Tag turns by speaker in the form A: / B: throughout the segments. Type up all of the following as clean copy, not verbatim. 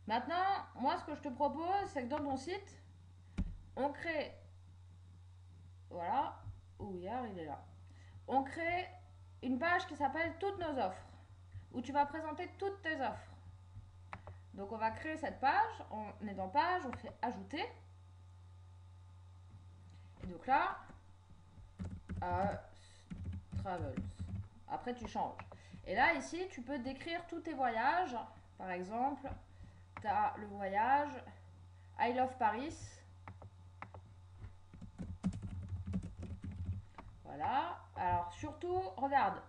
A: Maintenant, moi, ce que je te propose, c'est que dans ton site, on crée, voilà, où hier, il est là. On crée une page qui s'appelle Toutes nos offres, où tu vas présenter toutes tes offres. Donc, on va créer cette page, on est dans page, on fait ajouter. Et donc là, travels. Après, tu changes. Et là, ici, tu peux décrire tous tes voyages. Par exemple, tu as le voyage I love Paris. Voilà. Alors, surtout, regarde.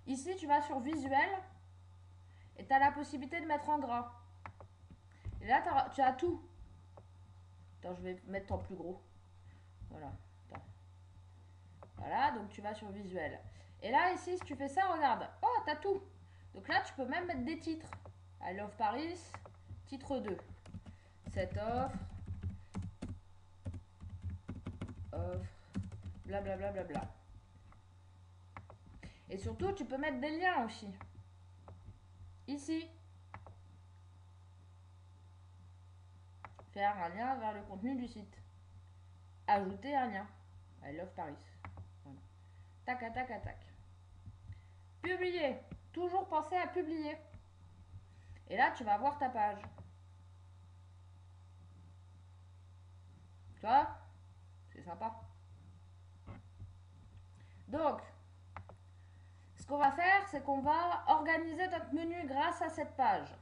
A: Ici, tu vas sur visuel et tu as la possibilité de mettre en gras. Et là, tu as tout. Attends, je vais mettre en plus gros. Voilà. Attends. Voilà, donc tu vas sur visuel. Et là, ici, si tu fais ça, regarde. Oh, t'as tout. Donc là, tu peux même mettre des titres. I love Paris, titre 2. Cette offre, offre, blablabla. Bla, bla, bla. Et surtout, tu peux mettre des liens aussi. Ici. Faire un lien vers le contenu du site. Ajouter un lien. I love Paris. Voilà. Tac, tac, tac. Publier. Toujours penser à publier. Et là, tu vas voir ta page. Tu vois? C'est sympa. Donc, ce qu'on va faire, c'est qu'on va organiser notre menu grâce à cette page.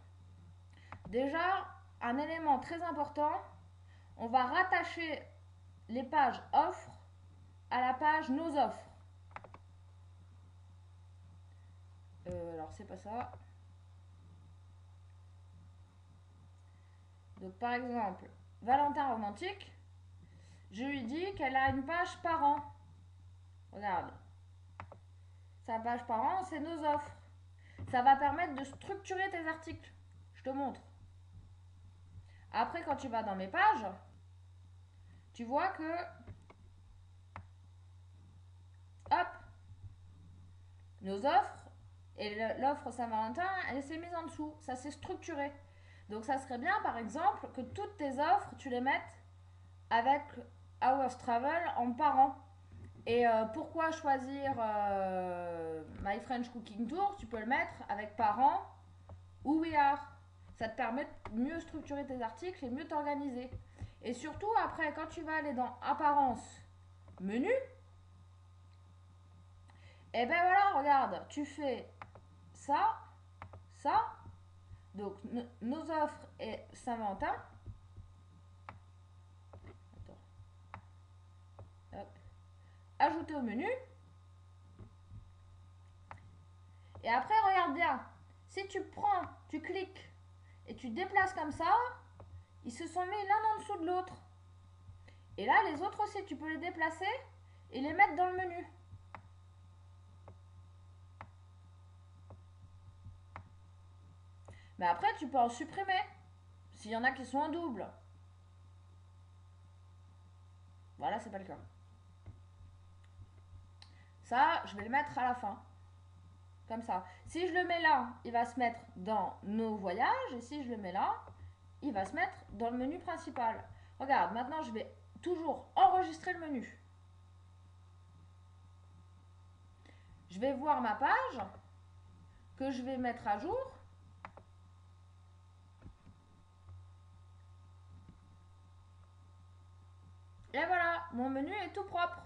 A: Déjà, un élément très important, on va rattacher les pages offres à la page nos offres. Alors, c'est pas ça. Donc, par exemple, Valentin Romantique, je lui dis qu'elle a une page par an. Regarde. Sa page par an, c'est nos offres. Ça va permettre de structurer tes articles. Je te montre. Après, quand tu vas dans mes pages, tu vois que, hop, nos offres et l'offre Saint-Valentin, elle s'est mise en dessous. Ça s'est structuré. Donc, ça serait bien, par exemple, que toutes tes offres, tu les mettes avec Hours Travel en parent. Et pourquoi choisir My French Cooking Tour? Tu peux le mettre avec parents ou We Are. Ça te permet de mieux structurer tes articles et mieux t'organiser. Et surtout, après, quand tu vas aller dans Apparence, Menu, et ben voilà, regarde, tu fais ça, ça. Donc, nos offres et Saint-Valentin. Attends. Hop. Ajouter au menu. Et après, regarde bien. Si tu prends, tu cliques et tu déplaces comme ça, ils se sont mis l'un en dessous de l'autre. Et là, les autres aussi, tu peux les déplacer et les mettre dans le menu. Mais après, tu peux en supprimer. S'il y en a qui sont en double. Voilà, c'est pas le cas. Ça, je vais le mettre à la fin. Comme ça. Si je le mets là, il va se mettre dans nos voyages. Et si je le mets là, il va se mettre dans le menu principal. Regarde, maintenant, je vais toujours enregistrer le menu. Je vais voir ma page que je vais mettre à jour. Et voilà, mon menu est tout propre.